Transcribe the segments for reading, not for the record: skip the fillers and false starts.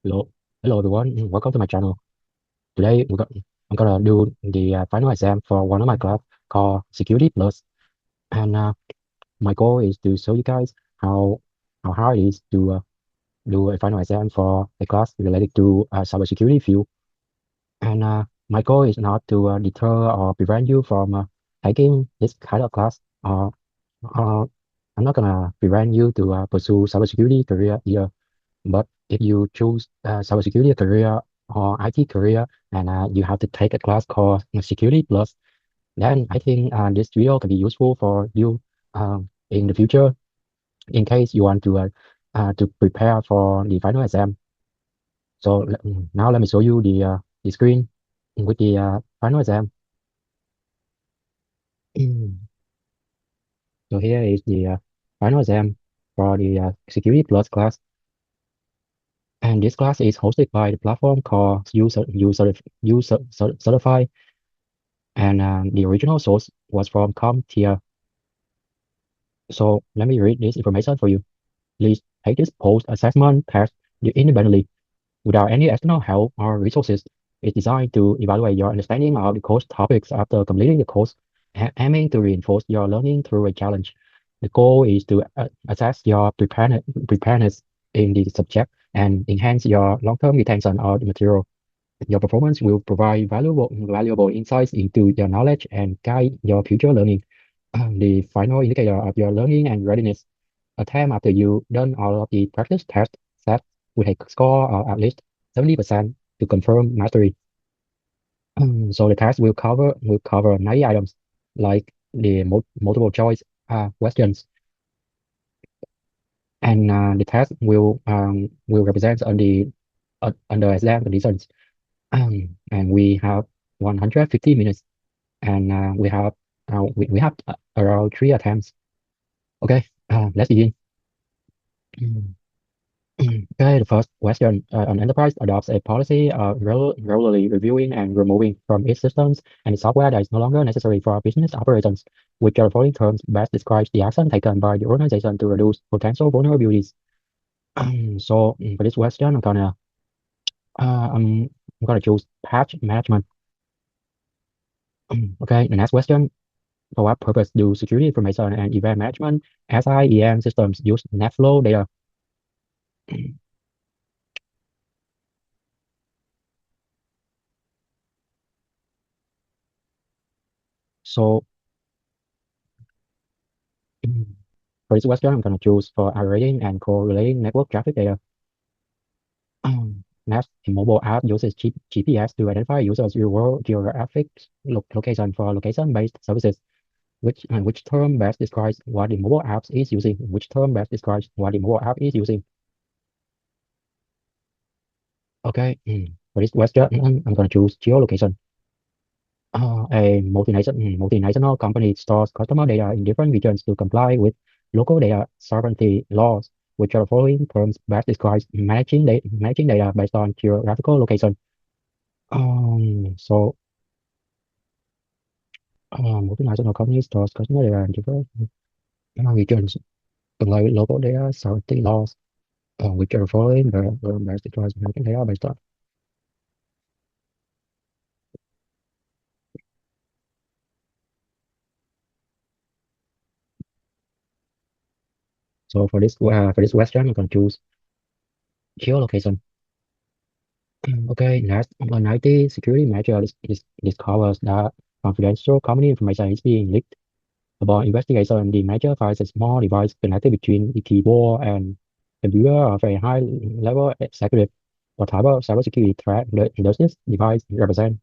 Hello, hello everyone. Welcome to my channel. Today I'm gonna do the final exam for one of my class called Security Plus, and my goal is to show you guys how hard it is to do a final exam for a class related to cybersecurity field. And my goal is not to deter or prevent you from taking this kind of class. Uh, I'm not gonna prevent you to pursue cybersecurity career either. But if you choose cybersecurity career or IT career and you have to take a class called Security Plus, then I think this video can be useful for you in the future in case you want to prepare for the final exam. So now let me show you the screen with the final exam. So here is the final exam for the Security Plus class. And this class is hosted by the platform called Certify, and the original source was from CompTIA. So let me read this information for you. Please take this post-assessment test independently without any external help or resources. It's designed to evaluate your understanding of the course topics after completing the course, aiming to reinforce your learning through a challenge. The goal is to assess your preparedness in the subject and enhance your long-term retention of the material. Your performance will provide valuable insights into your knowledge and guide your future learning. The final indicator of your learning and readiness. Attempt after you done all of the practice tests set with a score of at least 70% to confirm mastery. So the test will cover 90 items, like the multiple choice questions, and the test will represent on the under exam conditions. And we have 150 minutes, and we have around 3 attempts. Okay, let's begin. Okay, the first question: an enterprise adopts a policy of regularly reviewing and removing from its systems and software that is no longer necessary for business operations, which are the following terms best describes the action taken by the organization to reduce potential vulnerabilities. For this question, uh, I'm, I'm gonna choose patch management. Okay, the next question: for what purpose do security information and event management (SIEM) systems use NetFlow data? So for this question, I'm going to choose for aggregating and correlating network traffic data. Next, a mobile app uses GPS to identify users' real-world geographic location for location-based services. Which term best describes what the mobile app is using? Which term best describes what the mobile app is using? Okay, for this question, I'm going to choose geolocation. A multinational company stores customer data in different regions to comply with local data sovereignty laws, which are the following terms best describes managing data based on geographical location. So multinational companies stores customer data in different regions to comply with local data sovereignty laws, which are the following best describes managing data based on. So for this question, I'm going to choose geolocation. Okay, next, an IT security measure discovers that confidential company information is being leaked. Upon investigation, the measure finds a small device connected between the keyboard and computer of a high-level executive. What type of cybersecurity threat does this device represent?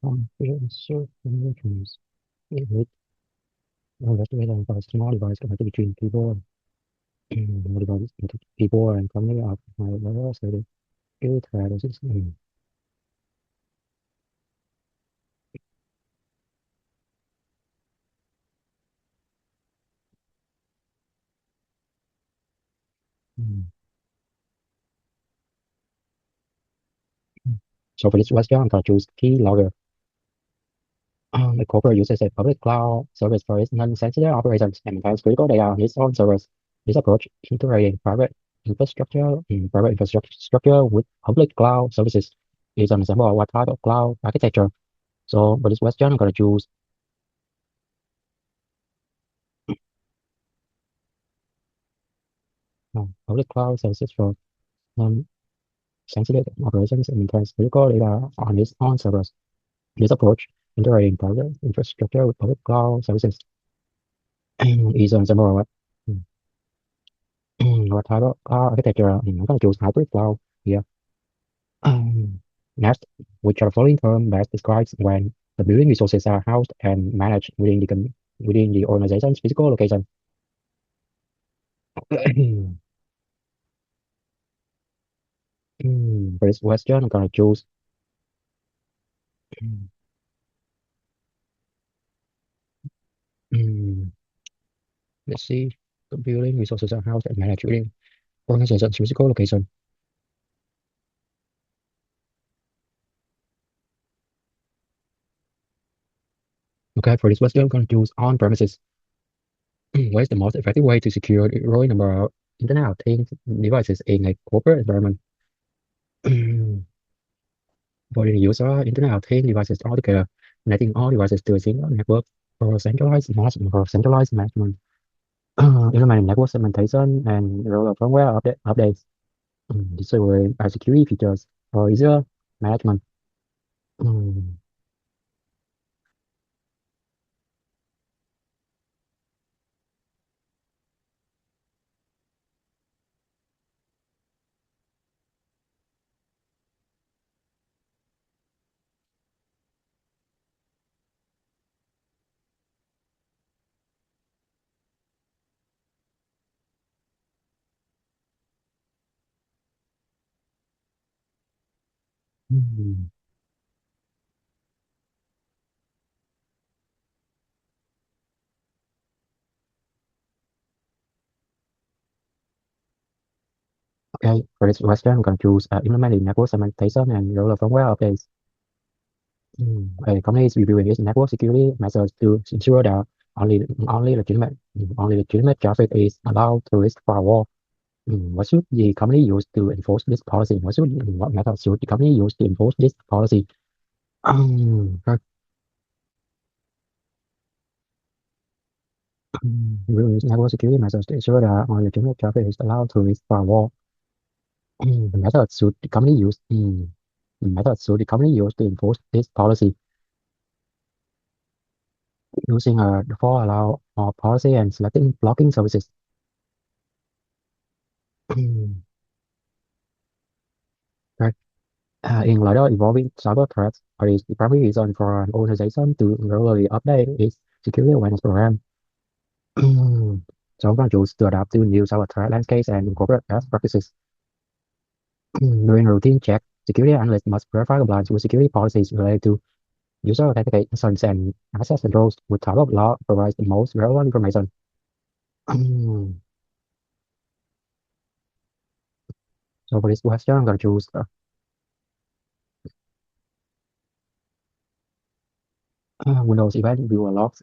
Confidential communications. It would investigate and find a small device connected between keyboard and device into keyboard and computer of high-level executive. It threat is this. So for this question, I'm gonna choose keylogger. The corporate uses a public cloud service for its non-sensitive operations and maintains critical data on its own servers. This approach integrating private infrastructure with public cloud services is an example of what type of cloud architecture. So for this question, I'm going to choose public cloud services for non-sensitive operations and maintains critical data on its own servers. This approach integrating private infrastructure with public cloud services is an example of what type of architecture. I'm going to choose hybrid cloud here. Next, which are the following term best describes when the building resources are housed and managed within the organization's physical location. For this question, I'm gonna choose. Let's see. The building resources are housed and managed within organization's physical location. Okay, for this question, I'm gonna choose on premises. What is the most effective way to secure the growing number of Internet of Things devices in a corporate environment? For the user, Internet of Things devices altogether, connecting all devices to a single network for centralized management, implementing network segmentation and roll out firmware updates, disabling security features for easier management. Um, hmm. Okay, for this question, I'm going to choose implementing network segmentation and roll out firmware updates. A company is reviewing its network security measures to ensure that only legitimate traffic is allowed through its firewall. What should the company use to enforce this policy? What method should the company use to enforce this policy? Right. Will use network security measures to ensure that only legitimate traffic is allowed through its firewall. The method should the company use? The method should the company use to enforce this policy? Using a default allow policy and selecting blocking services. Right. In light of evolving cyber threats, what is the primary reason for an organization to regularly update its security awareness program? So I'm going to choose to adapt to new cyber threat landscapes and incorporate best practices. During a routine check, security analysts must verify compliance with security policies related to user authentications and access controls, which type of law provides the most relevant information. So for this question, I'm going to choose Windows Event Viewer Logs.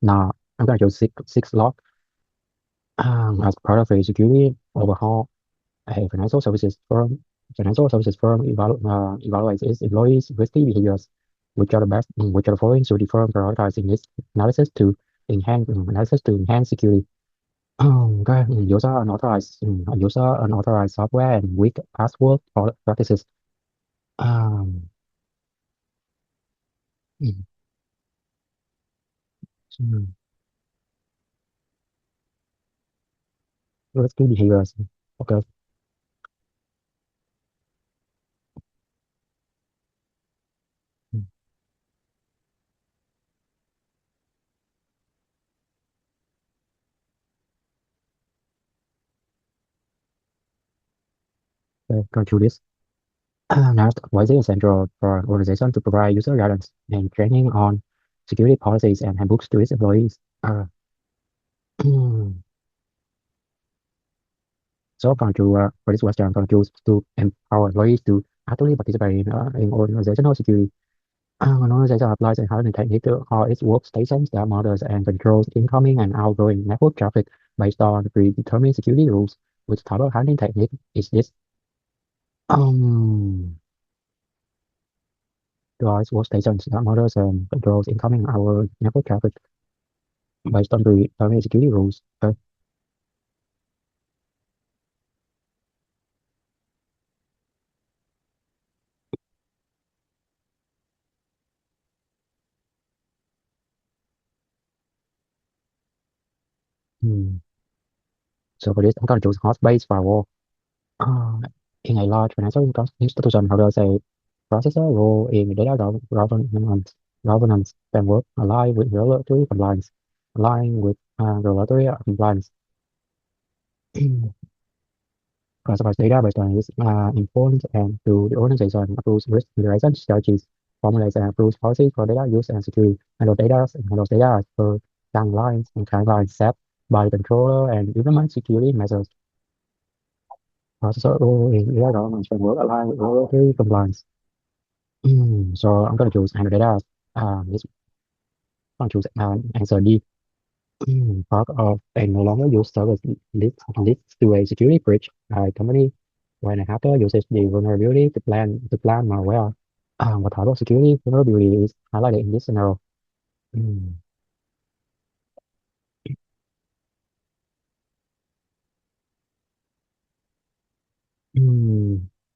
Now, I'm going to choose six log. As part of a security overhaul, a financial services firm evaluates its employees' risky behaviors, which are the following should the firm prioritize in its analysis to enhance security. Okay, user unauthorized software and weak password practices. Um, mm, mm, Risky behaviors. Okay, mm, okay, go through this. Next, why is it essential for an organization to provide user guidance and training on security policies and handbooks to its employees? So I'm going to, for this question, I'm going to choose to empower employees to actively participate in organizational security. An organization applies a hardening technique to how its workstations that monitors and controls incoming and outgoing network traffic based on predetermined security rules. Which type of hardening technique is this? Um, device workstations that monitors and controls incoming and outgoing network traffic based on predetermined security rules. Okay. Hmm. So for this, I'm going to choose host-based firewall. Uh, in a large financial institution, how does a processor role in data governance framework align with regulatory compliance? Align with regulatory compliance. Classifies data based on its important and to the organization approves risk mitigation strategies, formulates and approves policies for data use and security, handles data as per guidelines set by the controller and implement security measures. Processor role in data governance framework align with regulatory compliance. So I'm gonna choose handle data. This I'm choose answer D. Part of a no longer use service leads to a security breach by company when a hacker uses the vulnerability to plan malware. What type of security vulnerability is highlighted in this scenario? Mm,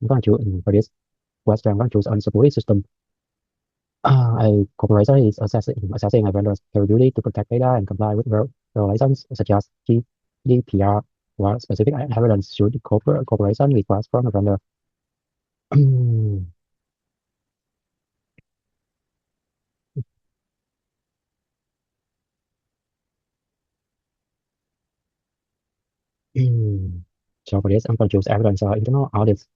I'm gonna choose for this question. I'm gonna choose unsupported system. A corporation is assessing a vendor's capability to protect data and comply with regulations such as GDPR. What specific evidence should the corporation request from a vendor? Mm, mm. So for this, I'm going to choose evidence or internal audits.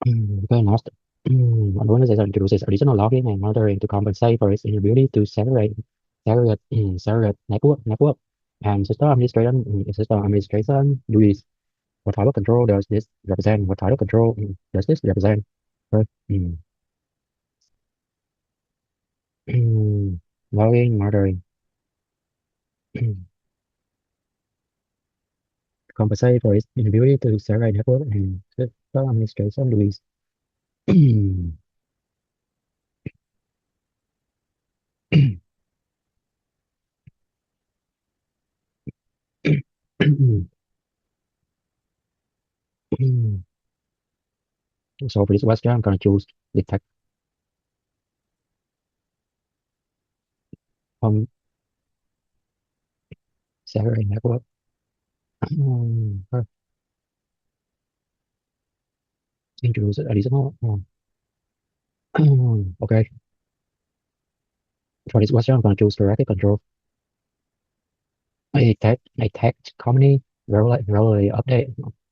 Mm, okay, next. An organization introduces additional logging and monitoring to compensate for its inability to segregate network and system administration duties. What type of control does this represent? What type of control does this represent? Right. Logging, monitoring, compensate for its inability to segregate network and system administration duties. So for this question, I'm gonna choose detect from segregate network. First, introduce additional. Okay, for this question, I'm gonna choose directed control. A tech company regularly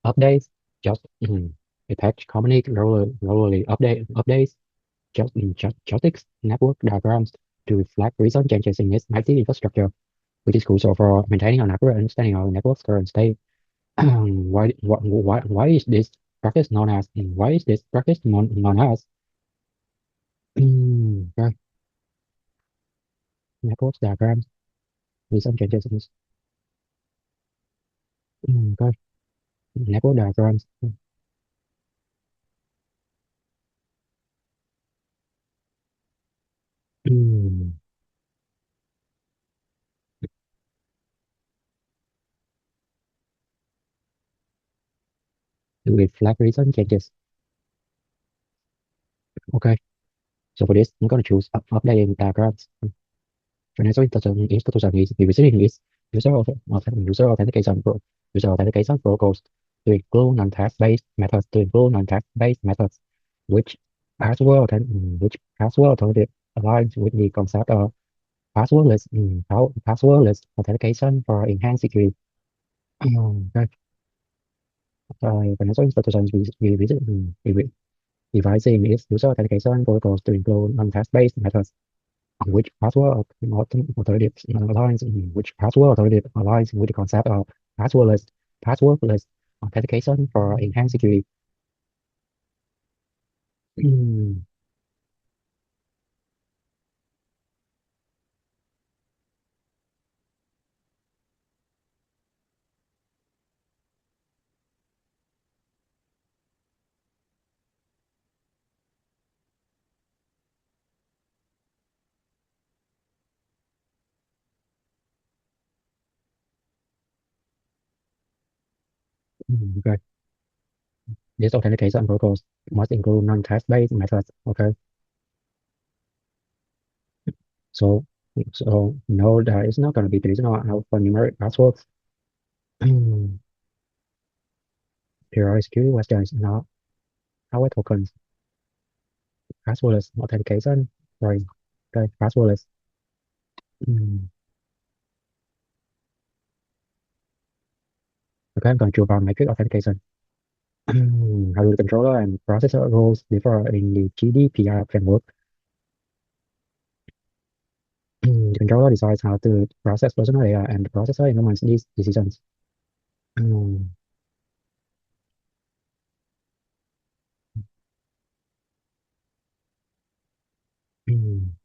updates just a tech company regularly updates just joysticks network diagrams to reflect recent changes in its IT infrastructure, which is crucial for maintaining an accurate understanding of the network's current state. Why is this practice known as? Why is this practice known as? Right, network diagrams, recent changes in its right, network diagrams. Mm, to reflect recent changes. Okay, so for this, I'm gonna choose updating diagrams. Financial institution is revisiting its user authentication protocols to include non-text-based methods, which password authority aligns with the concept of passwordless authentication for enhanced security. Okay. Financial institutions devising its user authentication protocols to include non-text-based methods, which password authoritative aligns which password authoritative aligns with the concept of passwordless authentication for enhanced security. Okay. These authentication protocols must include non-text-based methods. Okay. So, so no, there is not going to be traditional alphanumeric passwords. There are security questions, not hardware tokens. Passwordless authentication. Sorry. Okay. Passwordless. Mm, okay. I'm going to choose about matrix authentication. How do the controller and processor roles differ in the GDPR framework? The controller decides how to process personal data, and the processor implements these decisions. Mm, mm,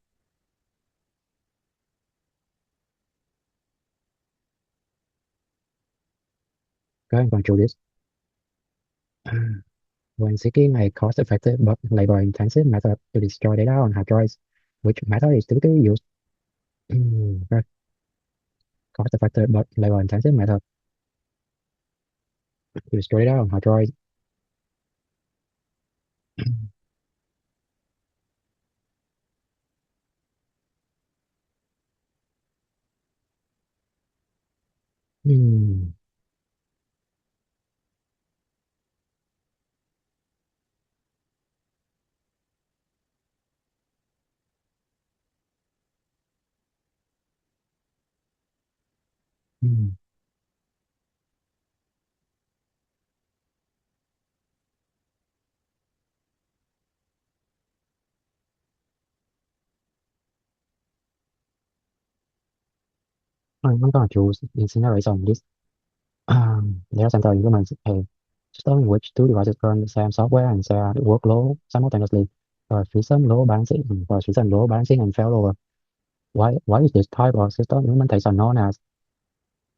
okay, I'm going to choose this. When seeking a cost-effective but labor-intensive method to destroy data on hard drives, which method is typically used? Right. Cost-effective but labor-intensive method to destroy data on hard drives. Mm, mm, I'm going to choose incineration. This data center implements a system in which two devices run the same software and share the workload simultaneously for efficient load balancing, and failover. Why is this type of system implementation known as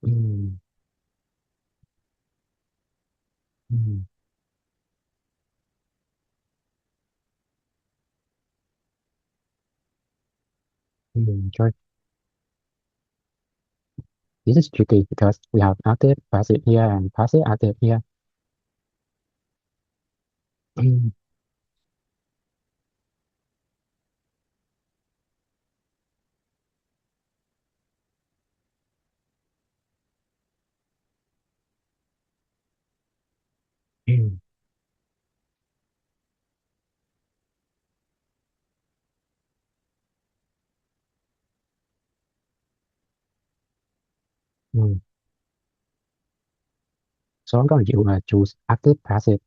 mm, mm, sure. This is tricky because we have active passive here and passive active here. Mm, mm, mm. So I'm going to choose active passive.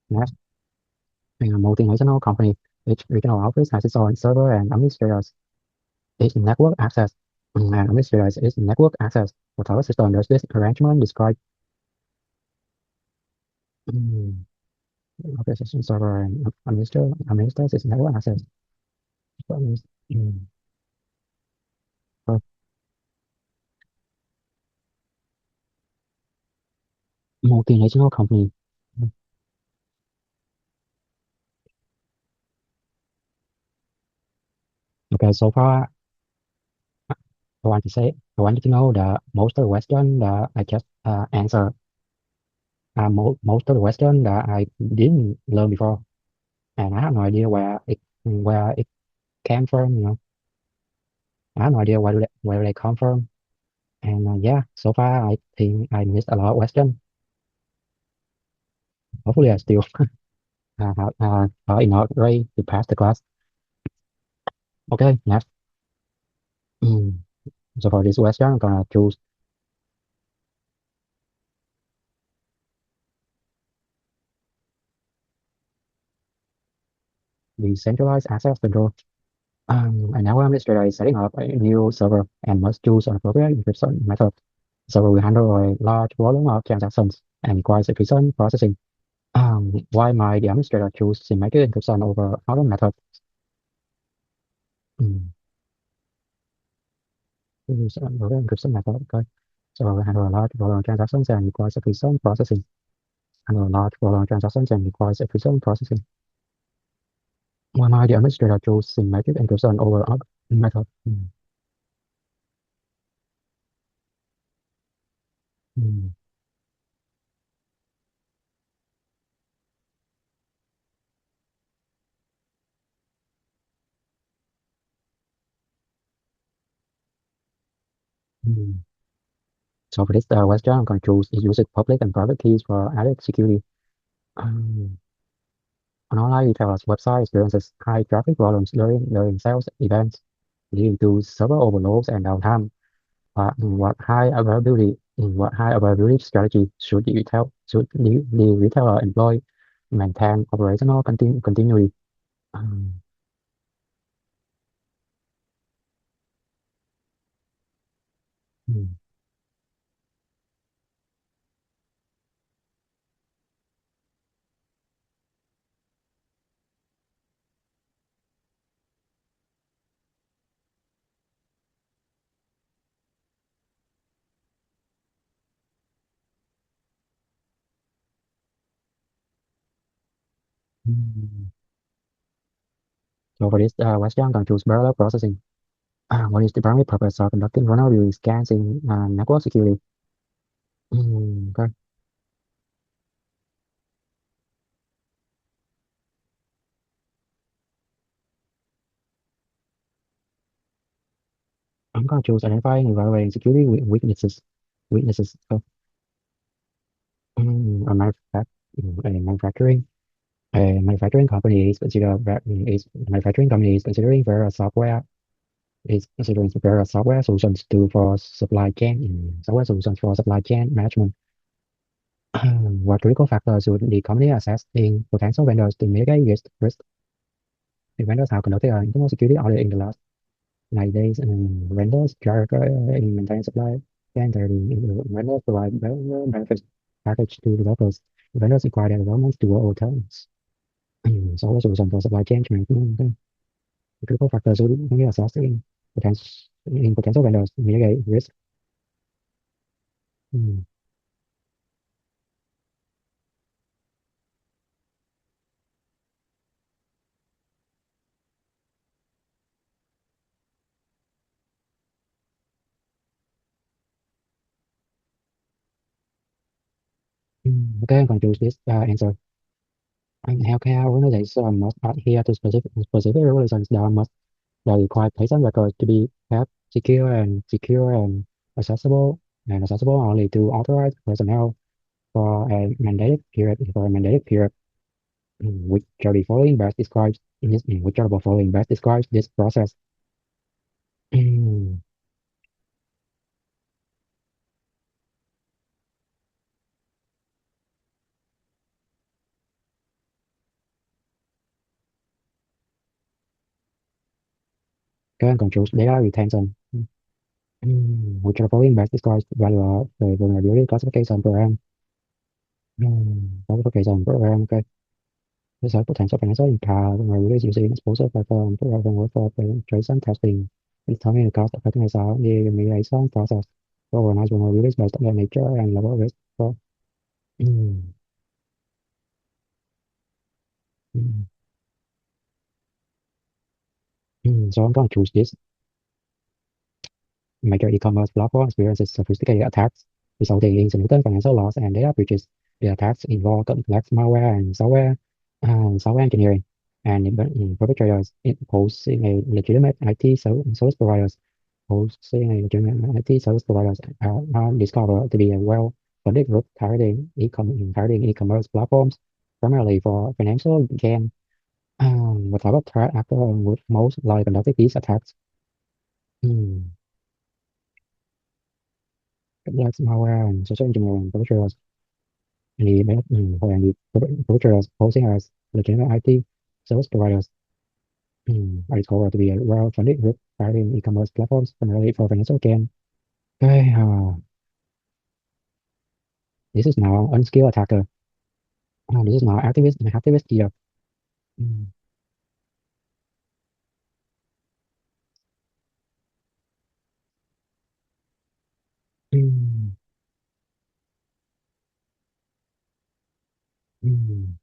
Next, in a multinational company, each regional office has its own server and administrators. Each network access and administrators is network access. What our system does this arrangement describe mm, office system server and administrators is network access. Mm, for multinational company. Mm, Okay, so far I wanted to know the most of the question that I just answered. Most of the question that I didn't learn before, and I have no idea where it came from. I have no idea where they come from. And yeah, so far I think I missed a lot of question. Hopefully, I still are enough ready to pass the class. Okay, next. Mm. So for this question, I'm gonna choose the centralized access control. And now administrator is setting up a new server and must choose an appropriate encryption method. Server will handle a large volume of transactions and requires efficient processing. Why might the administrator choose symmetric encryption over other methods? Um, Use another encryption method. Okay. Server will handle a large volume of transactions and requires efficient processing. Handle a large volume of transactions and requires efficient processing. Why might the administrator choose symmetric encryption over other methods? Mm, mm. So for this question, I'm going to choose is using public and private keys for added security. Um, an online retailer's website experiences high traffic volumes during sales events, leading to server overloads and downtime. What high availability strategy should the retailer employ to maintain operational continuity? Um, mm, mm. So for this question, I'm going to choose parallel processing. What is the primary purpose of conducting vulnerability scans in network security? Okay. I'm gonna choose identifying and evaluating security weaknesses. Weaknesses. So, a manufacturing. A manufacturing company is considered is manufacturing company is considering various software is considering various software solutions to for supply chain software solutions for supply chain management. What critical factors should the company assess in potential vendors to mitigate risk? The vendors have conducted an internal security audit in the last 90 days, and vendors track in maintain supply chain integrity. Vendors provide benefits package to developers. Vendors require their developments to work overtimes. Software solution for supply chain management. The critical factors should be assessed in potential vendors to mitigate risk. Mm. Okay, I'm going to choose this answer. In healthcare organizations must adhere to specific regulations that require patient records to be kept secure and accessible accessible only to authorized personnel for a mandated period. Which are the following best describes this process? Mm, Can controls data retention. Which are the following best describes the vulnerability classification program? Classification program. Okay. Research potential financial impact vulnerabilities using exposure platform to work for penetration testing. Determine the cost effectiveness of the remediation process. To organize vulnerabilities based on their nature and level of risk. So, mm, mm, so I'm going to choose this. Major e-commerce platform experiences sophisticated attacks, resulting in significant financial loss and data breaches. The attacks involve complex malware and software engineering, and perpetrators posing a legitimate IT service providers are discovered to be a well-funded group targeting e-commerce platforms, primarily for financial gain. What type of threat actor would most likely conduct these attacks? Hmm. Like malware and social engineering perpetrators. The best for the perpetrators posing as legitimate IT service providers. Are discovered to be a well-funded group targeting e-commerce platforms primarily for financial gain. Okay, this is now unskilled attacker. This is now activist here. Mm, mm, mm.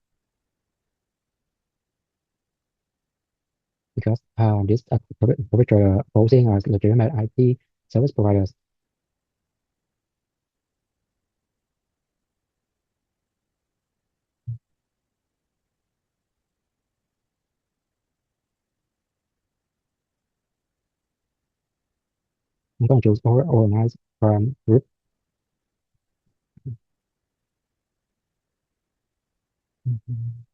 Because this perpetrator posing as legitimate IT service providers. I'm going to choose organized crime group. Mhm.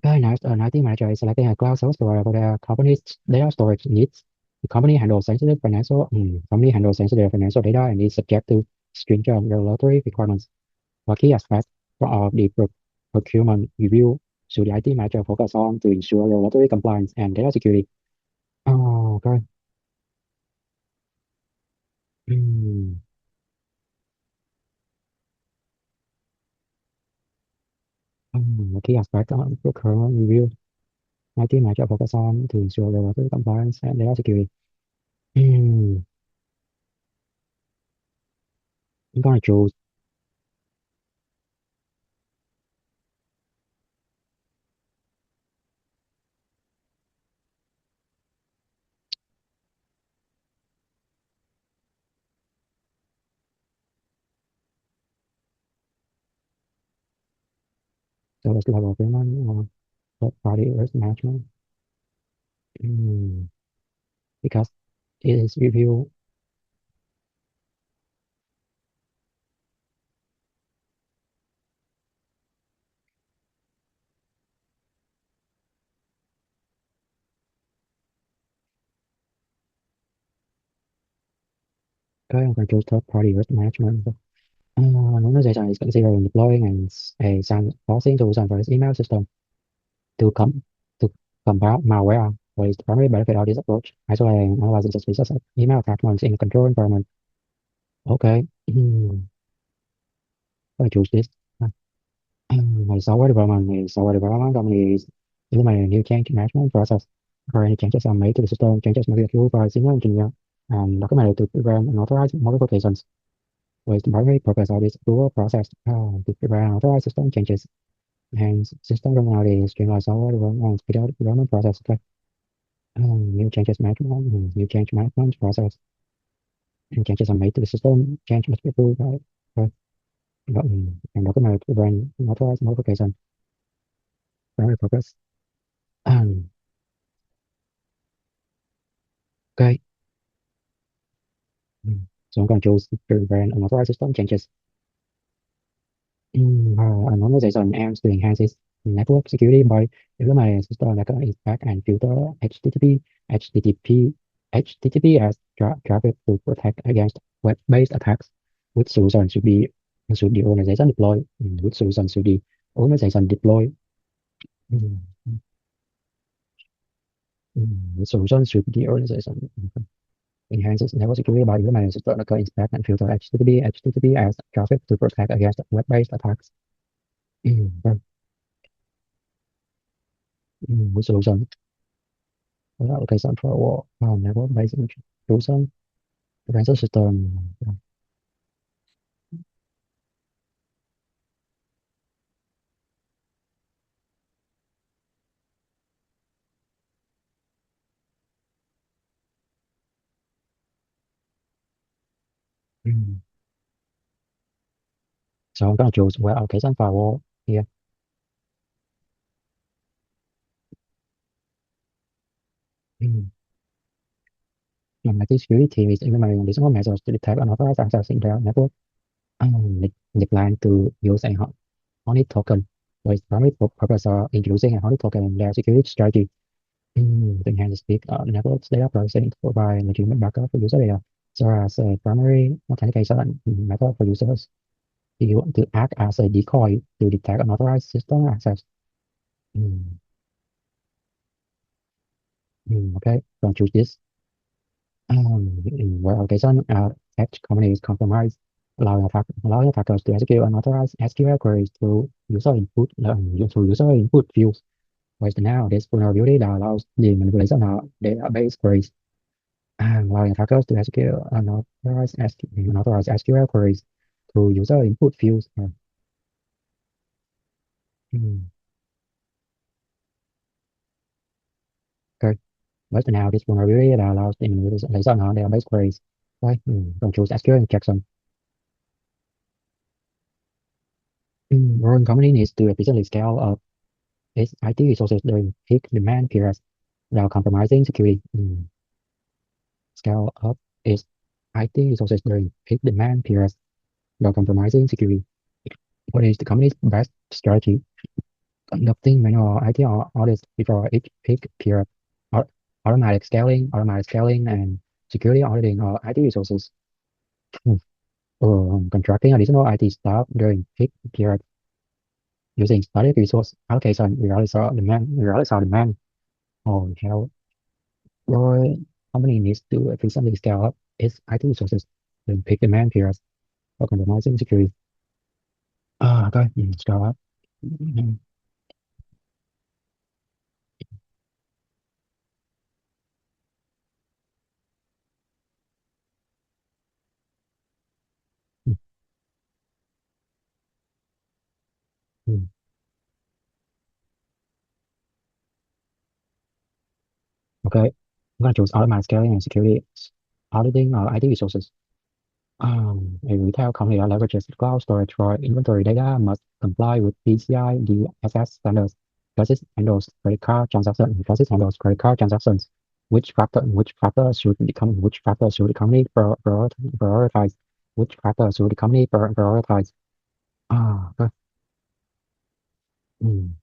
Okay, next, an IT manager is selecting a cloud service provider for their company's data storage needs. The company handles sensitive financial data and is subject to stringent regulatory requirements. A key aspect of the procurement review should the IT manager focus on to ensure regulatory compliance and data security. Oh, okay. Mm, a key aspect of procurement review, IT manager focus on to ensure regulatory compliance and data security. Mm, I'm gonna choose service level agreement or third party risk management. Mm, because it is review. Okay, I'm gonna choose third party risk management. An organization is considering deploying a sandboxing solution for its email system to come to combat malware. What is the primary benefit of this approach? Isolating and analyzing suspicious email attachments in a controlled environment. Okay, I choose this. My software development company is implementing a new change management process. For any changes are made to the system, changes must be approved by a senior engineer and documented to prevent unauthorized modifications. What is the primary purpose of this approval process? To prevent unauthorized system changes. Hence, system functionality streamline software development and speed up development process. Okay. New change management process. And changes are made to the system. Change must be approved by and documented to prevent unauthorized modification. Primary purpose. Um, okay. So I'm going to choose to prevent unauthorized system changes. An organization aims to enhance its network security by implementing a system that can inspect and filter HTTPS traffic to protect against web-based attacks. Which solution should the organization deploy? Which solution should the organization deploy? Mm, Which solution should the organization enhances network security by implementing a system that can inspect and filter HTTPS traffic to protect against web-based attacks? Right. Which solution? Application firewall, network-based intrusion prevention system. Mm. So I'm gonna choose web application firewall here. Mm. And IT security team is implementing additional measures to detect unauthorized access in their network. They plan to use a honey token with primary purpose of introducing a audit token and their security strategy. To enhance speed networks data processing to provide legitimate backup for user data, so as a primary authentication method for users to act as a decoy to detect unauthorized system access. Mm, okay, don't choose this. Where application edge companies compromise, allowing attackers to execute unauthorized SQL queries through user input fields. Right now, this vulnerability that allows the manipulation of database queries, allowing attackers to execute unauthorized SQL queries through user input fields. Hmm, okay. Right now, this vulnerability that allows the manipulation of database queries. Right. Don't choose SQL injection. Growing company needs to efficiently scale up its IT resources during peak demand periods without compromising security. Scale up its IT resources during peak demand periods without compromising security. What is the company's best strategy? Conducting manual IT audits before each peak period. Au- automatic scaling, and security auditing of IT resources. Hmm. Contracting additional IT staff during peak period using static resource allocation regardless of demand. Oh, hell. Rồi, company needs to efficiently scale up its IT resources during peak demand periods for compromising security. Okay, scale up. Mm, mm, mm. Okay, I'm gonna choose automatic scaling and security auditing IT resources. A retail company that leverages cloud storage for inventory data must comply with PCI DSS standards because it handles credit card transactions. Which factor should the company prioritize? Which factor should the company prioritize? Okay. Mm.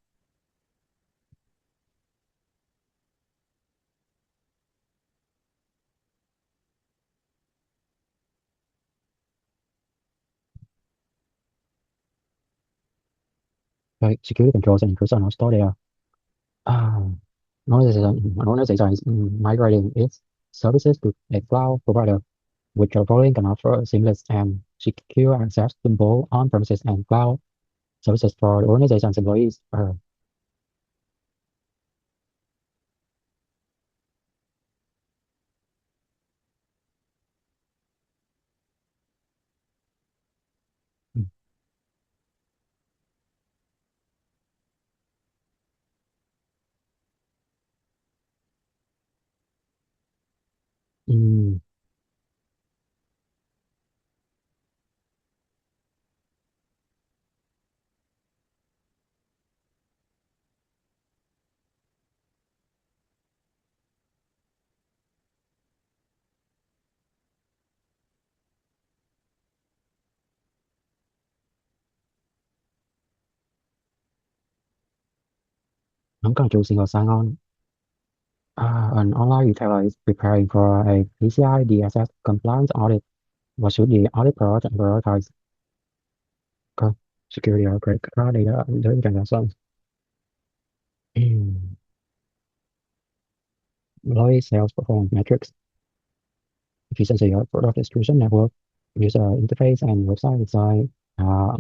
Right. Security controls and intrusion are stored there. Ah, an organization is migrating its services to a cloud provider, which the following can offer seamless and secure access to both on-premises and cloud services for the organization's employees. Mm, mm, I'm going to choose single sign-on. An online retailer is preparing for a PCI DSS compliance audit. What should the audit prioritize? Okay. Security of credit card data during transactions. Mm. Employee sales performance metrics, efficiency of product distribution network, user interface, and website design.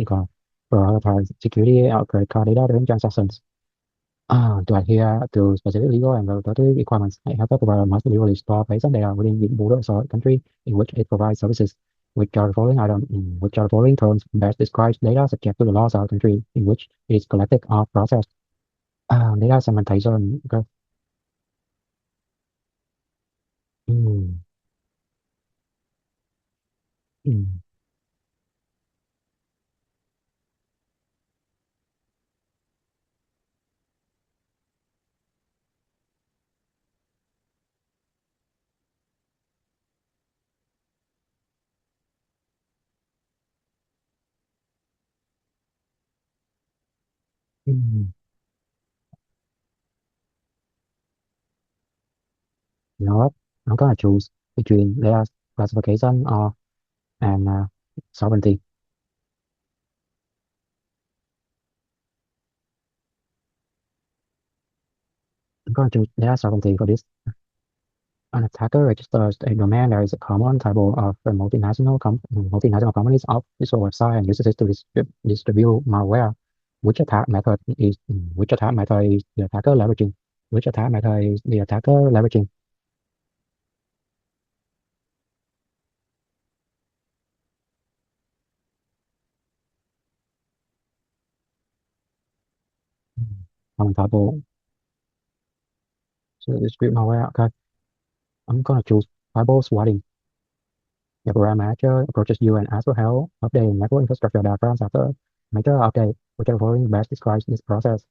Còn prioritize security of credit card data during transactions. To adhere to specific legal and regulatory requirements, a healthcare provider must legally store patient data within the borders of the country in which it provides services. Which are the following terms best describes data subject to the laws of the country in which it is collected or processed. Data segmentation. Okay. Mm, mm, Mm, you know what? I'm gonna choose between their classification or and sovereignty. I'm gonna choose their sovereignty for this. An attacker registers a domain that is a common table of the multinational companies of visual website and uses it to distribute malware. Which attack method is the attacker leveraging? Which attack method is the attacker leveraging? Common table to distribute malware. Okay, I'm gonna choose firewall swatting. The program manager approaches you and asks for help updating network infrastructure diagrams after major update. Which of the following best describes this process?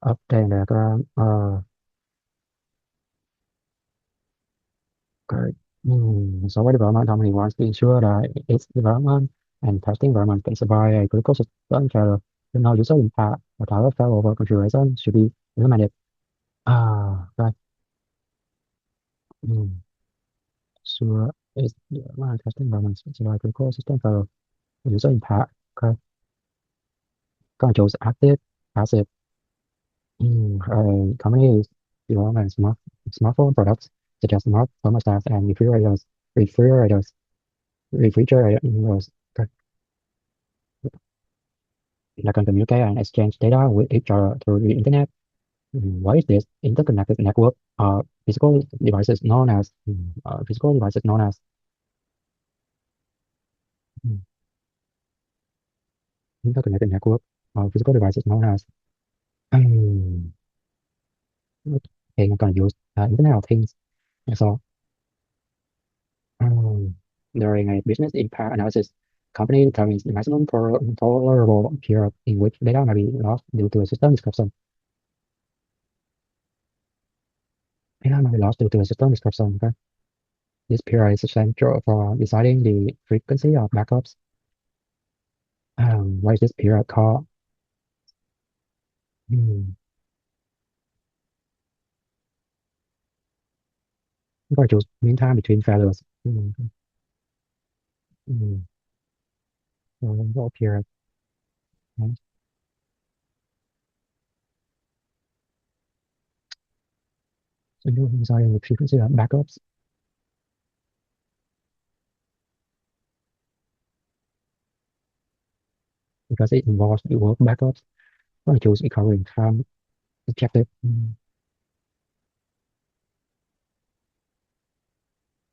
Update diagram. Okay. Software development company wants to ensure that its development and testing environment can survive a critical system failure. The no user impact or total failover configuration should be implemented. Right. Mm, sure. Its development and testing environment can survive critical system failure. User impact. Okay. Gonna choose active, passive. Companies development smartphone products such as smart thermostats and refrigerators, refrigerators. Okay. That can communicate and exchange data with each other through the internet. What is this interconnected network? Physical devices known as mm, interconnected network. Physical devices known as um, okay, I'm gonna use Internet of Things. So um, during a business impact analysis, company determines the maximum tolerable period in which data may be lost due to a system disruption. Data may be lost due to a system disruption. Okay? This period is essential for deciding the frequency of backups. What is this period called? Hmm. I'm going to choose mean time between failures. Hmm. So, period. Right? So you're deciding the frequency of backups because it involves the work backups. I'm going to choose recovery time objective.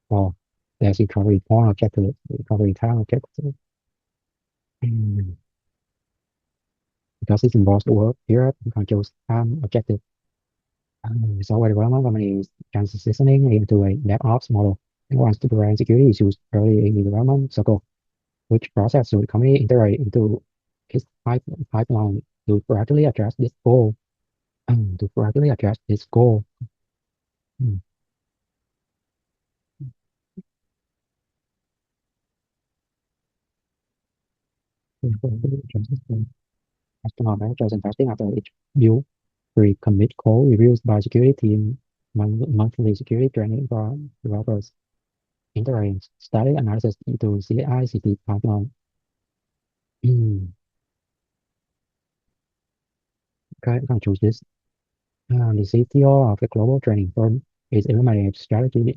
Or there's recovery point objective, recovery time objective. Hmm. Because it involves the work period, I'm going to choose time objective. Software development company is transitioning into a DevOps model and wants to prevent security issues early in the development cycle. Which process should the company integrate into its pipeline to proactively address this goal? To proactively address this goal. Mm, to proactively address this goal. Customer managers and testing after each build pre-commit code reviews by security team, monthly security training for developers, integrating static analysis into CI/CD pipeline. Mm, okay, I'm gonna choose this. The CTO of a global training firm is implementing a strategy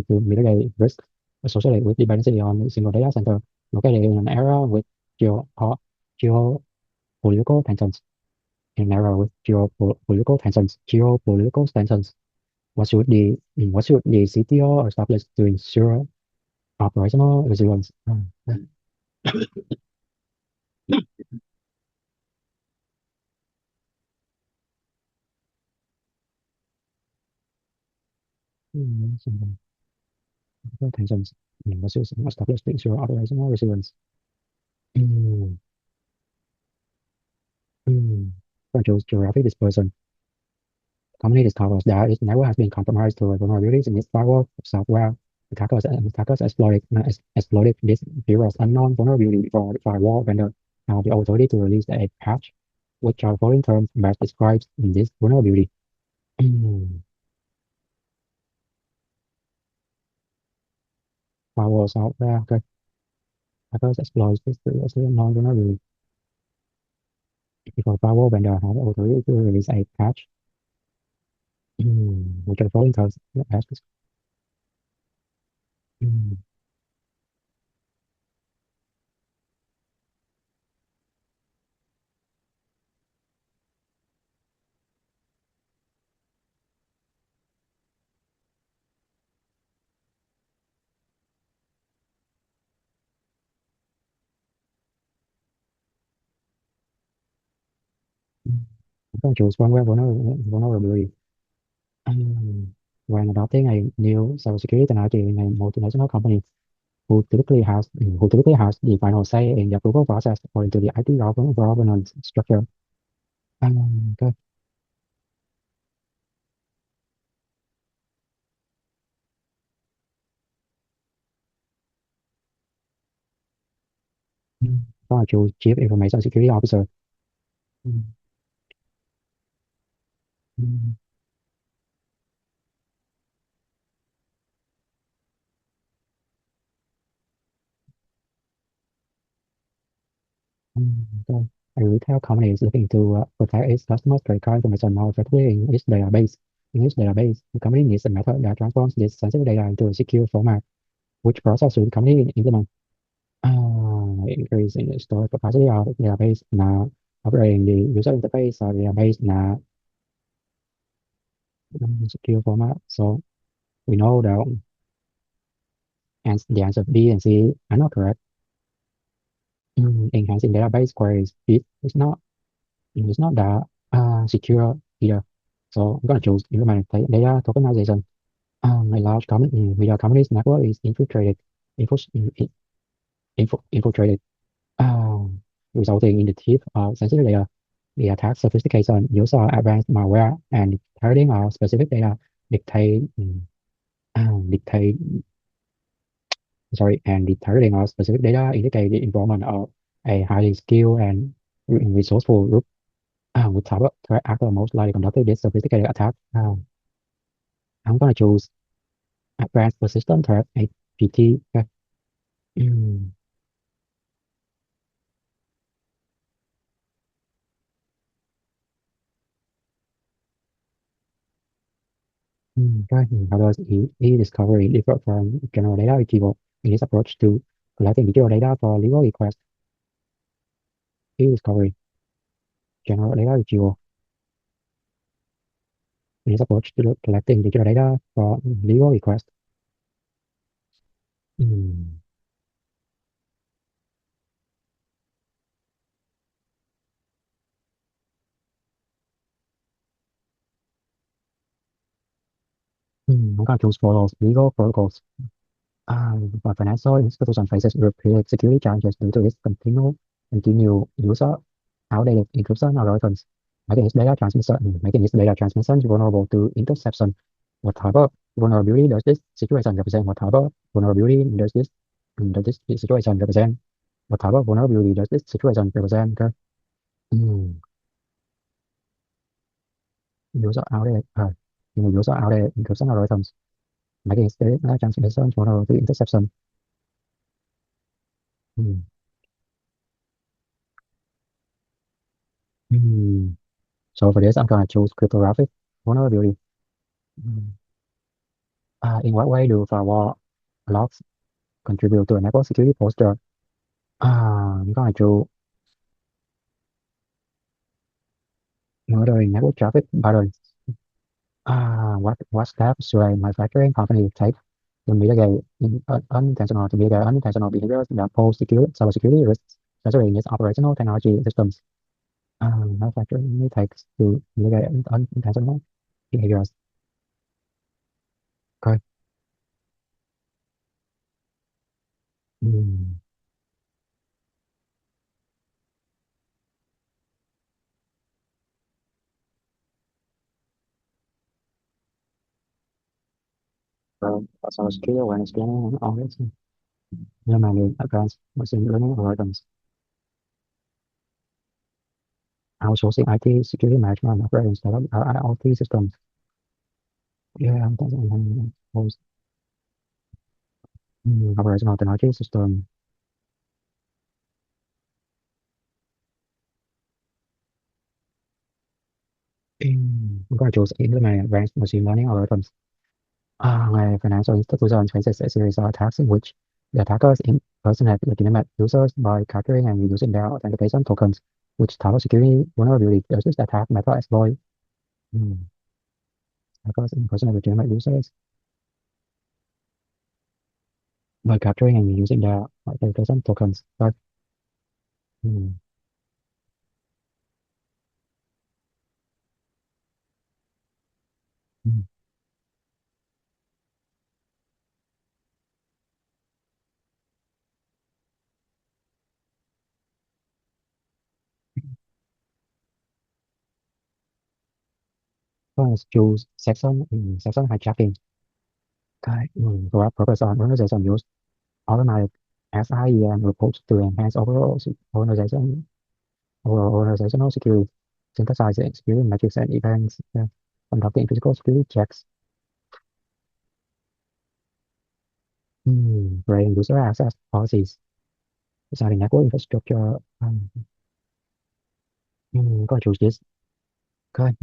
to mitigate risks associated with dependency on a single data center located in an area with geopolitical tensions. In an era with geopolitical tensions, what should the CTO establish to ensure operational resilience? Some tensions. What should establish to ensure operational resilience? Mm, Controls geographic dispersion. Company discovers that its network has been compromised through vulnerabilities in its firewall software. Attackers exploited this virus unknown vulnerability before the firewall vendor had the authority to release a patch. Which are following terms best describes this vulnerability? Firewall software. Okay. Hackers exploit this non-vulnerability. If a firewall vendor has authority to release a patch, which are following terms best mm, I'm going to choose firmware vulnerability. Um, when adopting a new cybersecurity technology in a multinational company who typically has the final say in the approval process according to the IT governance structure. Okay. So I choose Chief Information Security Officer. Mm, mm, okay. A retail company is looking to protect its customers' credit card information more effectively in its database. The company needs a method that transforms this sensitive data into a secure format. Which process should the company implement? Increasing the storage capacity of the database, now upgrading the user interface of the database, now secure format. So we know that the answer B and C are not correct. Enhancing database queries it's not that secure either. So I'm gonna choose implement data tokenization. A large media company's network is info, infiltrated, um, resulting in the thief of sensitive data. The attack sophistication, use of advanced malware, and targeting of specific data dictate, dictate, and the targeting of specific data indicate the involvement of a highly skilled and resourceful group with cyber threat actor most likely conducted this sophisticated attack. I'm gonna choose advanced persistent threat APT. Okay. Mm, okay. How does e-discovery differ from general data retrieval in this approach to collecting digital data for legal requests? E-discovery, general data retrieval in this approach to collecting digital data for legal requests. Mm, I'm gonna choose follows legal protocols. But financial institution faces repeated security challenges due to its continued use of outdated encryption algorithms, making its data transmission vulnerable to interception. What type of vulnerability does this situation represent? What type of vulnerability does this situation represent? What type of vulnerability does this situation represent? Okay. Mm, use of outdated encryption algorithms, making its data transmission vulnerable to interception. Mm. Mm. So for this, I'm gonna choose cryptographic vulnerability. Mm. In what way do firewall logs contribute to a network security posture? I'm gonna choose monitoring network traffic patterns. What steps should a manufacturing company take to mitigate unintentional behaviors that pose cybersecurity risks, especially in its operational technology systems? Manufacturing takes to mitigate unintentional behaviors. Okay. Mm. So, cybersecurity awareness training and all this. Implementing advanced machine learning algorithms. outsourcing IT security management and operations startup IoT systems. Yeah, that's operational technology system. I'm going to choose implement advanced machine learning algorithms. Where financial institutions faces a series of attacks in which the attackers impersonate legitimate users by capturing and using their authentication tokens, which type of security vulnerability does this attack method exploit? Mm, Attackers impersonate legitimate users by capturing and using their authentication tokens. But, mm, mm, First, choose section hijacking. For our purpose on organization use automatic SIEM reports to enhance organization organizational security, synthesizing security metrics and events, conducting physical security checks, creating user access policies, designing network infrastructure. Go choose this. Okay.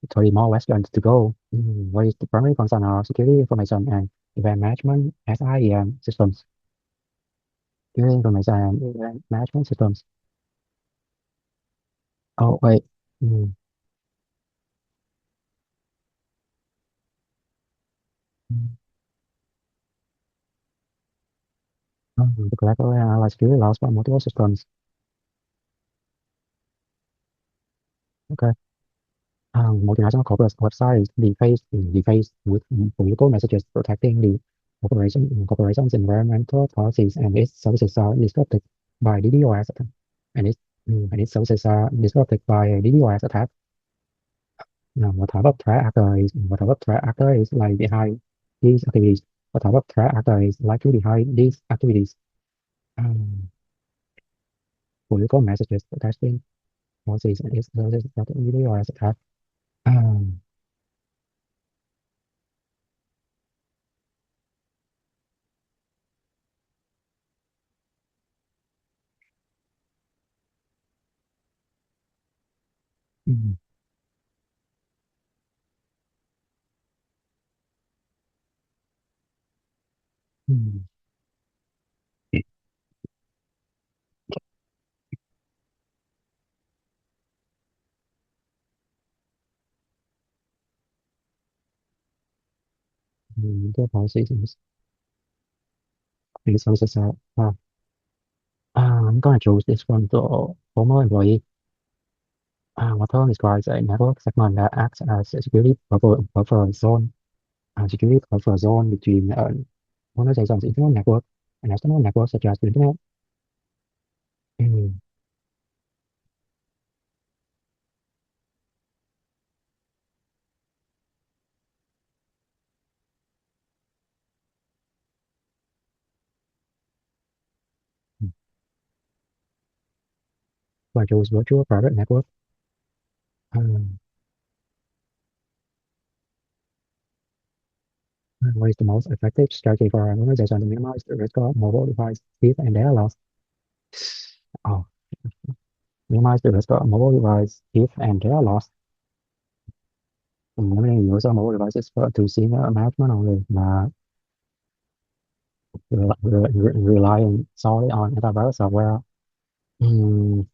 30 more questions to go. What is the primary concern of security information and event management SIEM systems? Security information and event management systems. Oh, wait. Mm, mm, the collateral analyze security logs for multiple systems. Okay. Multinational corporate websites deface with political messages protecting the corporation's environmental policies and its services are disrupted by DDoS and its services are disrupted by a DDoS attack. Now, what type of threat actor is like behind these activities? What type of threat actor is likely behind these activities? Um, Political messages protecting policies and its services that DDoS attack. Um, mm, mm, the policies and its services are I'm gonna choose this one to former employee. What term describes a network segment that acts as a security buffer zone, a security buffer zone between an organization's internal network and external networks such as the internet. Mm, mm. So I chose virtual private network. Um, what is the most effective strategy for an organization to minimize the risk of mobile device theft and data loss? Oh, minimize the risk of mobile device theft and data loss. Limiting use of mobile devices for to senior management only, mà relying solely on antivirus software. Mm,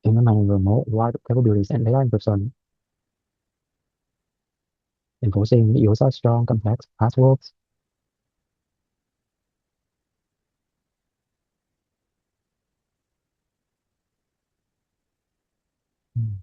Implementing remote wide capabilities and data encryption, enforcing user strong complex passwords. Mm,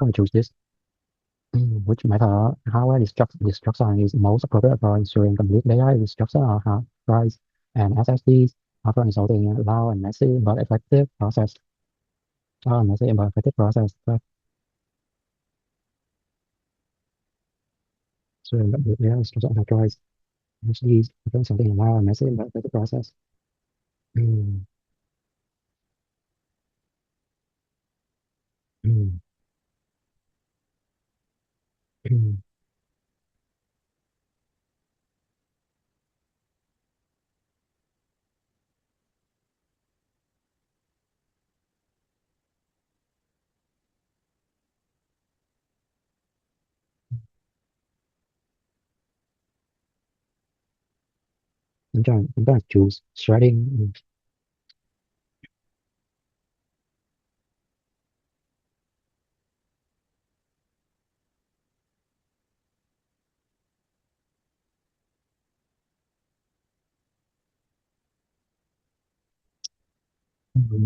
Can choose this. which matter how destruction is most appropriate for ensuring complete data destruction of hard drives and SSDs, often resulting in a low and messy but effective process. Messy but effective process. Ensuring complete data destruction of hard drives, SSDs, often resulting in a low and messy but effective process. Mm, mm, mm. I'm trying to choose shredding.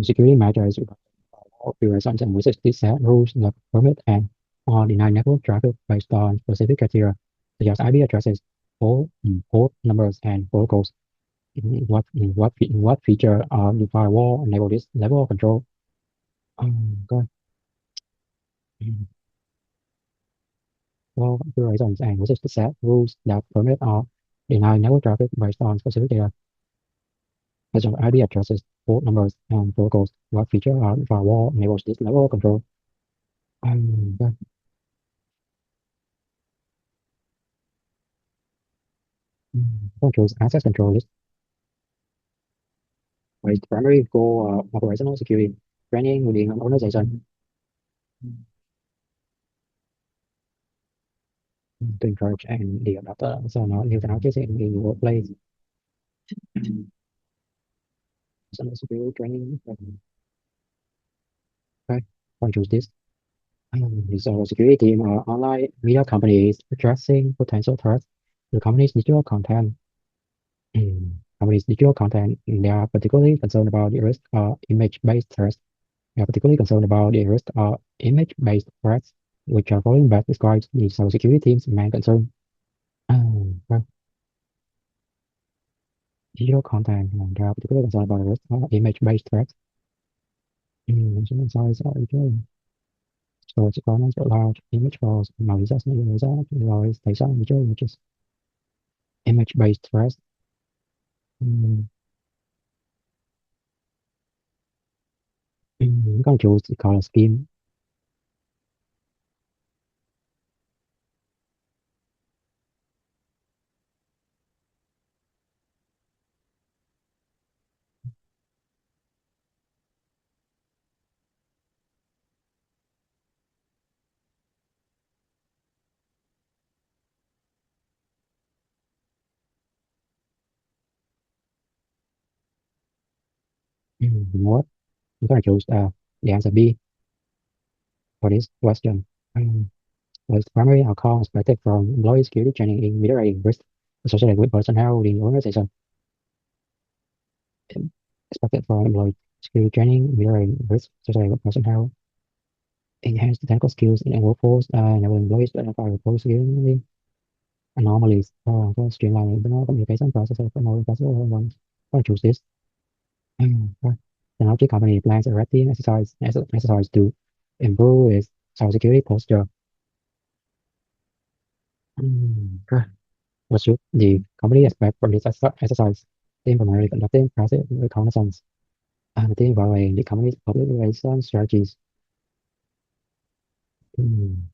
Security matters. Operations and resist set rules that permit and or deny network traffic based on specific criteria, such as IP addresses, port numbers, and protocols. What feature of the firewall enable this level of control? God. Well, operations and resist set rules that permit or deny network traffic based on specific data, such as IP addresses, port numbers, and protocols. What feature of the firewall enables this level of control? God. Controls access control with primary goal of operational security training within an organization to encourage and the adopter so nó new technologies in the workplace. Operational security training. Okay, controls this. So security team are online media companies addressing potential threats to company's digital content. Companies' digital content, they are particularly concerned about the risk of image-based threats. They are particularly concerned about the risk of image-based threats, which are following best describes the cybersecurity team's main concern. Well, digital content and they are particularly concerned about the risk of image-based threats. Mentioned size are equal. Storage requirements for large image files, malicious rồi tại sao mình chơi images? Image-based threats. You can choose the color scheme. What? You can choose the answer B for this question. Was primary outcome expected from employee security training in mitigating risk associated with personnel within the organization. Expected from employee security training in mitigating risk associated with personnel. Enhance the technical skills in the workforce, enable employees to identify workforce security anomalies, streamline internal communication processes for more possible ones. Why choose this? Right. Technology company plans a red team exercise to improve its cybersecurity posture. Right. What should the company expect from this exercise? Team primarily conducting passive reconnaissance and the team evaluating the company's public relations strategies. Mm.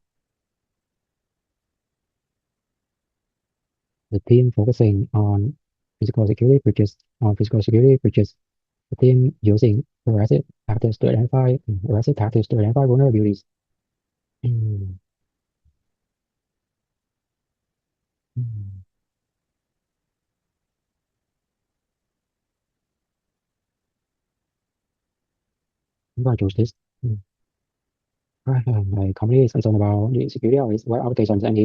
The team focusing on physical security breaches. The team using aggressive tactics to identify vulnerabilities. Mm. Mm. I'm going to choose this. Right. The company is concerned about the security of its web applications and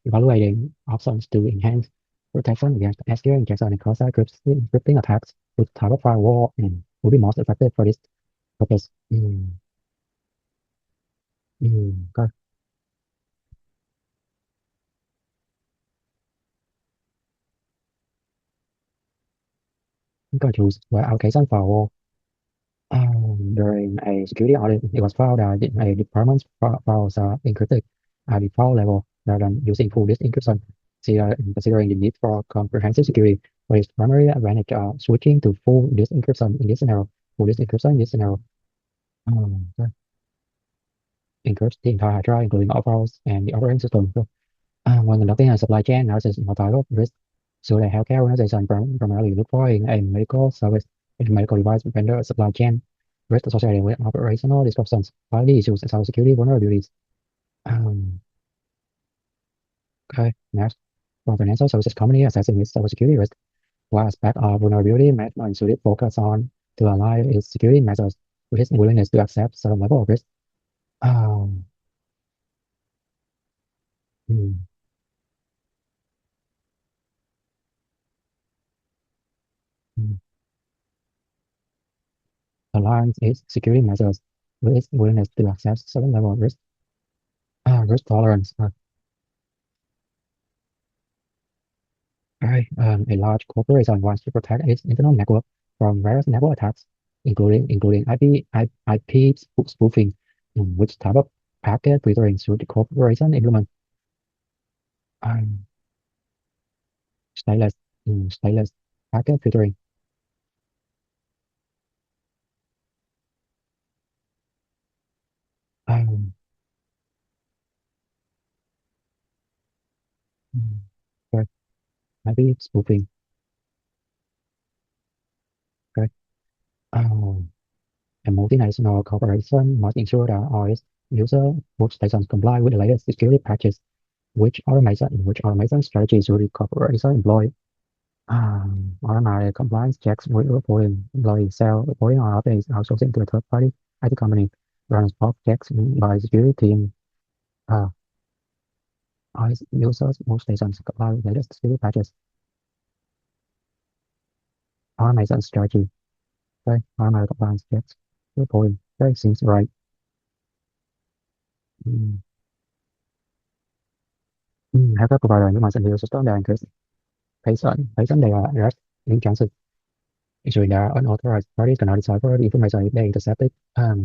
evaluating options to enhance protection against SQL injection and cross-site encrypting attacks with type of firewall and will be most effective for this purpose. Good. I'm going to choose where allocation for during a security audit. It was found that a department's files are encrypted at default level rather than using full disk encryption. Considering the need for comprehensive security, what is the primary advantage of switching to full disk encryption in this scenario? Full disk encryption in this scenario encrypts the entire hard drive, including all files and the operating system. When conducting a supply chain analysis of type of risk, so the healthcare organization primarily look for in a medical service and medical device vendor supply chain risk associated with operational disruptions, quality issues, and cybersecurity vulnerabilities. Um, okay, next, for financial services company assessing its cybersecurity risk, one aspect of vulnerability management should it focus on to align its security measures with its willingness to accept certain level of risk. Um, mm, mm. Aligns its security measures with its willingness to accept certain level of risk. Risk tolerance. A large corporation wants to protect its internal network from various network attacks, including IP spoofing. Which type of packet filtering should the corporation implement? Um, stateless, stateless packet filtering. Um, mm, okay. IP spoofing. Okay. Um, a multinational corporation must ensure that all its user workstations comply with the latest security patches. Which automation strategies should the corporation employ? Automatic compliance checks with reporting, employee sale reporting on updates outsourcing to a third party IT company, runs spot checks by security team. Uh, all users workstations comply with latest security patches. Automation strategy. Okay, automatic compliance checks, reporting. Okay, seems right. Mm. Healthcare provider nhưng mà sinh hiệu system that includes patient data arrest in transit. Ensuring that unauthorized parties cannot decipher the information if they intercept it,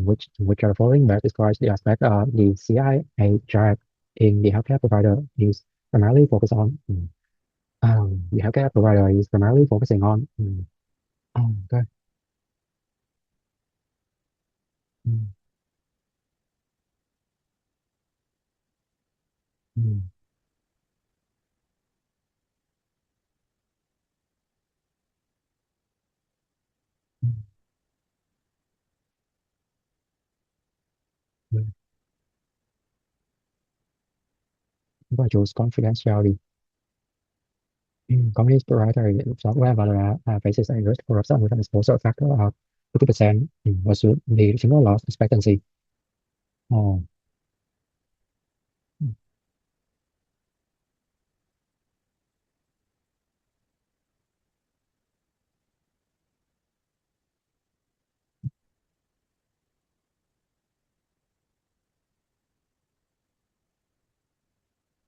which are the following best describes the aspect of the CIA track in the healthcare provider is primarily focused on. The healthcare provider is primarily focusing on. Okay. Mm, mm, mm, mm. Chúng ta choose confidentiality. Company's proprietary software value faces a risk corruption with an exposure factor of 50% versus the single loss expectancy. Oh,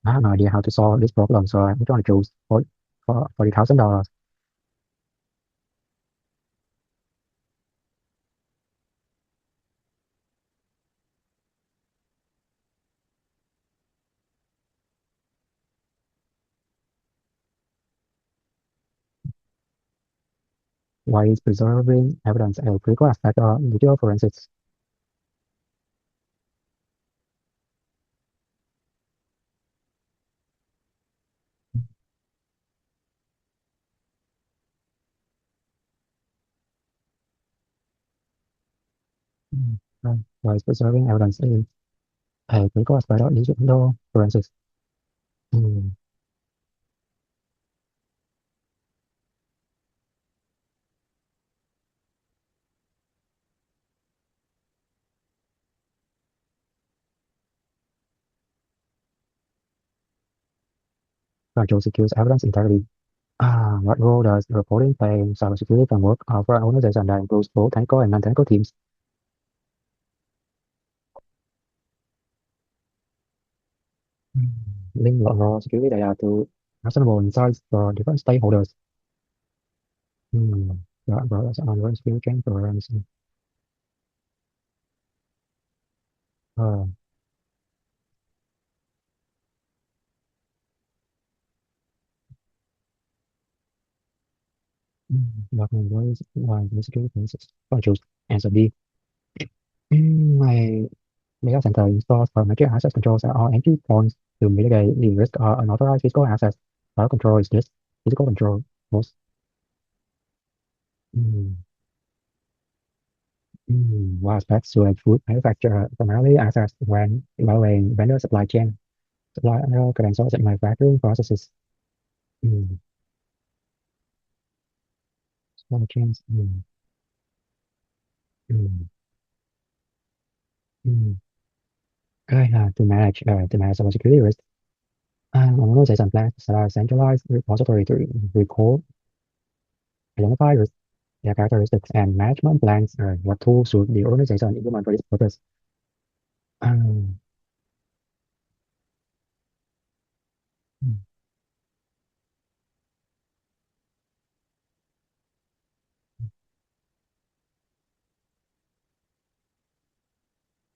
I have no idea how to solve this problem, so I'm going to choose for $40,000. Why is preserving evidence a critical aspect of digital forensics? Why is preserving evidence a critical aspect of digital forensics? Mm, Control secures evidence integrity. What role does reporting play in cybersecurity framework of an organization that includes both technical and non-technical teams? Mm. Link raw security data to actionable insights for different stakeholders. Mm, brought us on one skill training programs. Uh, working with the security clearances. I choose answer B. My data center installs parametric access controls are all entry points to mitigate the risk of unauthorized physical access. File control is this physical control. Most mm, what aspects to a food manufacturer primarily access when evaluating vendor supply chain, supply credentials and manufacturing processes. Mm, supply chains. Mm, mm. Okay, to manage cybersecurity risk. Organization plans to set a centralized repository to record, identify risk, their characteristics, and management plans. What tools should the organization implement for this purpose? Um,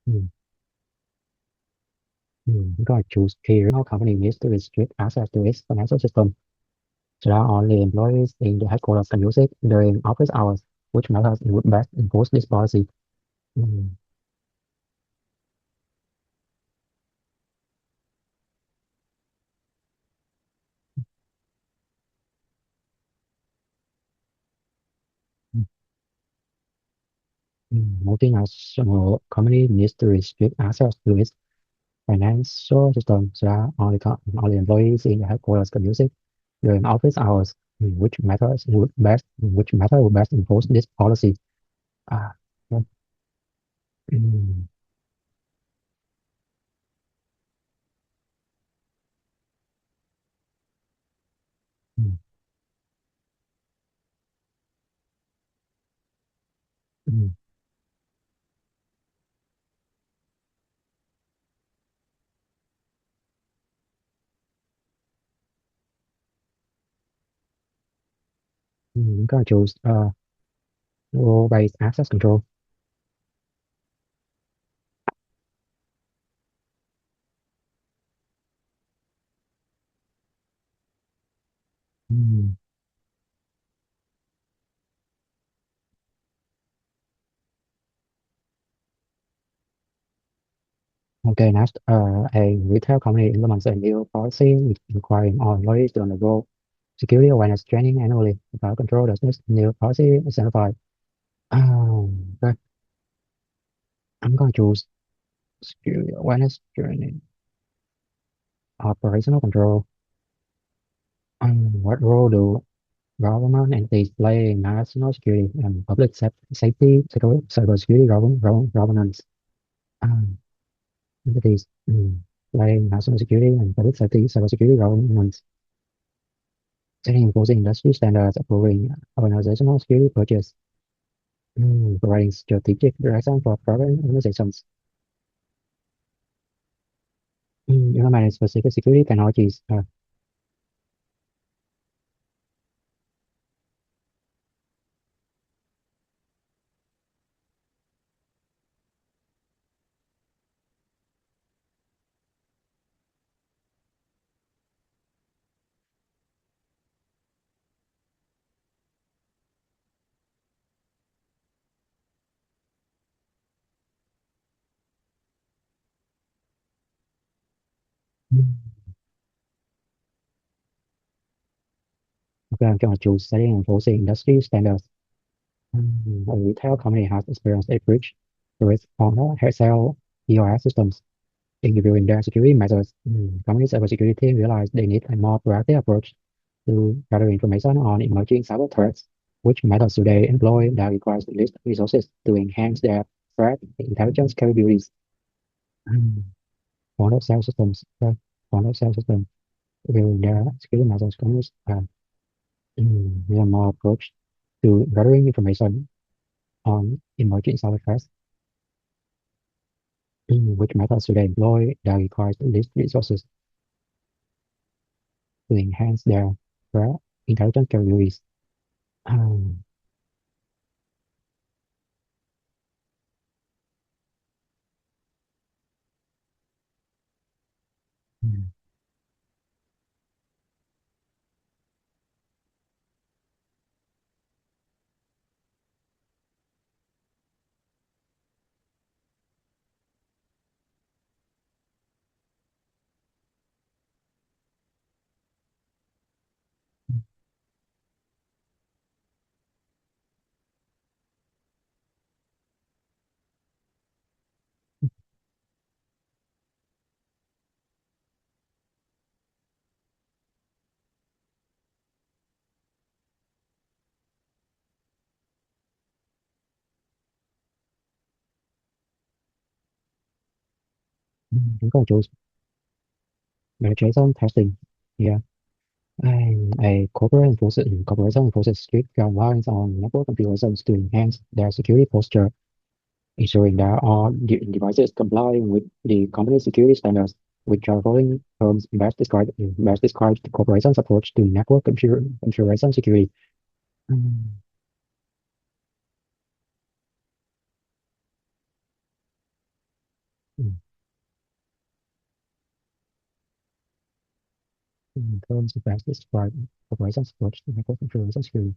mm, mm, We gotta choose key. Our company needs to restrict access to its financial system so that only employees in the headquarters can use it during office hours, which methods would best enforce this policy. Mm, mm, Multinational company needs to restrict access to its financial system so that only employees in the headquarters can use it during office hours. Which method would best enforce this policy? Ah, yeah. mm, mm, mm, You gotta choose role-based access control. Mm, Okay, next, a retail company implements a new policy requiring all employees to undergo security awareness training annually. The file control does this new policy identify. Okay, I'm gonna choose security awareness training. Operational control. What role do government entities play in national security and public safety, cybersecurity governance? Um, entities play in national security and public safety, cybersecurity governance, setting enforcing industry standards, approving organizational security purchase, providing strategic direction for private organizations, implementing specific security technologies. Mm, Okay, I'm going to choose setting and enforcing industry standards. A retail company has experienced a breach with on the wholesale POS systems. In reviewing their security measures, companies' cybersecurity team realized they need a more proactive approach to gather information on emerging cyber threats. Which methods do they employ that requires the least resources to enhance their threat intelligence capabilities? Mm, Point of sale systems. Point of sale system. Reviewing their security measures, companies need a more approach to gathering information on emerging cyber threats. Which methods do they employ that requires the least resources to enhance their threat intelligence capabilities? Um, I'm gonna choose penetration testing. Yeah. And a corporation enforces strict guidelines on network configurations to enhance their security posture, ensuring that all devices comply with the company's security standards, which are following terms best describes the corporation's approach to network configuration security. Mm, mm, Terms best describe corporation's approach to network configuration security.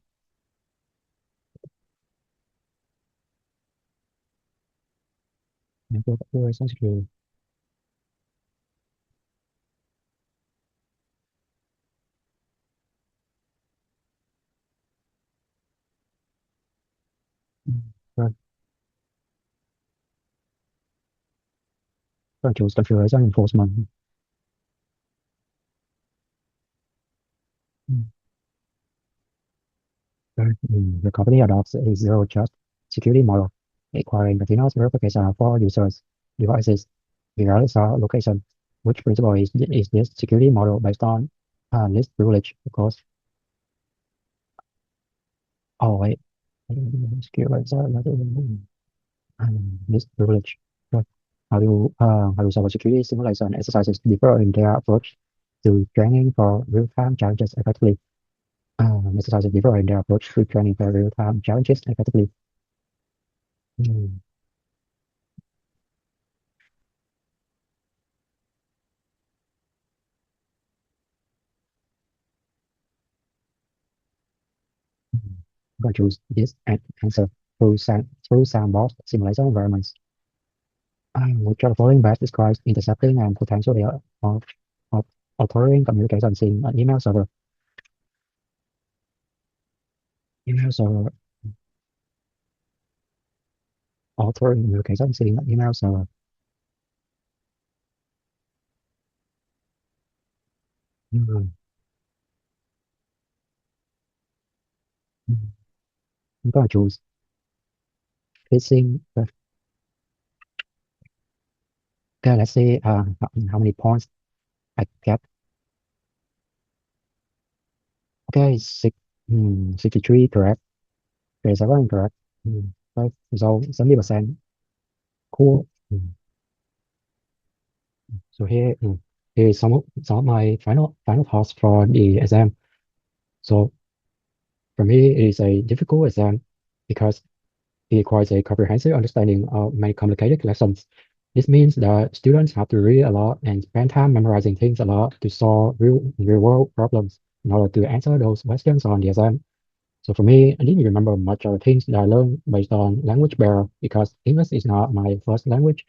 Network configuration security. Mm, Right. Right. Choose configuration enforcement. Mm, Right. The company adopts a zero trust security model, requiring continuous verification for users' devices, regardless of location. Which principle is this security model based on? Least privilege, of course. Oh, wait. Security, least privilege. Right. How do cybersecurity simulation exercises differ in their approach to training for real-time challenges effectively? Exercises differ in their approach to training for real-time challenges effectively. Mm, mm. I'm going to choose this answer through sandbox simulation environments. Which of the following best describes intercepting and potentially of altering communications in an email server? Email server altering communications in an email server. Mm, mm. I'm going to choose phishing. Okay, let's see how many points I get. Okay, 63 correct. 37 correct. Right. So 70%. Cool. So here is some of my final thoughts for the exam. So for me, it is a difficult exam because it requires a comprehensive understanding of many complicated lessons. This means that students have to read a lot and spend time memorizing things a lot to solve real world problems in order to answer those questions on the exam. So for me, I didn't remember much of the things that I learned based on language barrier because English is not my first language.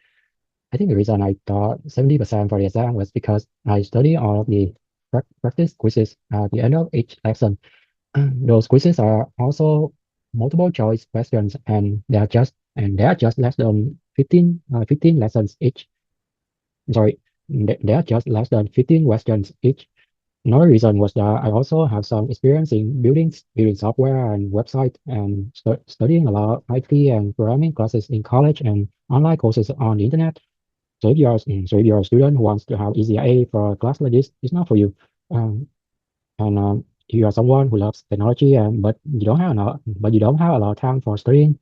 I think the reason I got 70% for the exam was because I studied all of the practice quizzes at the end of each lesson. Those quizzes are also multiple choice questions and they are just less than 15 lessons each. Sorry, they are just less than 15 questions each. Another reason was that I also have some experience in building software and website and studying a lot of IT and programming classes in college and online courses on the internet. So if you're a student who wants to have easy A for a class like this, it's not for you. Um, and if you are someone who loves technology and but you don't have a lot of time for studying,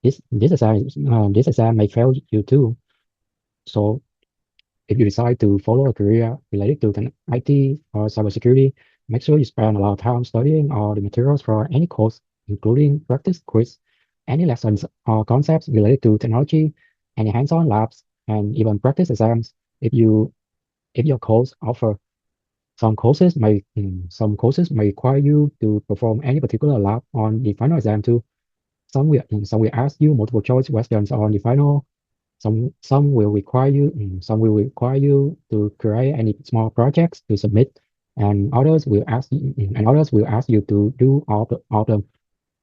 this exam may fail you too. So if you decide to follow a career related to the IT or cybersecurity, make sure you spend a lot of time studying all the materials for any course, including practice quiz, any lessons or concepts related to technology, any hands-on labs, and even practice exams. If you if your course offer some courses may require you to perform any particular lab on the final exam too. Some will ask you multiple choice questions on the final. Some will require you to create any small projects to submit, and others will ask you to do all of them.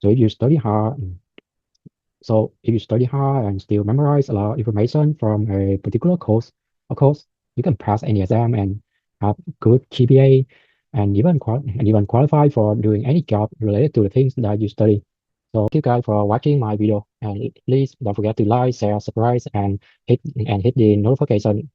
So if you study hard, if you study hard and still memorize a lot of information from a particular course, of course, you can pass any exam and have good GPA and even qualify for doing any job related to the things that you study. So thank you guys for watching my video and please don't forget to like, share, subscribe and hit the notification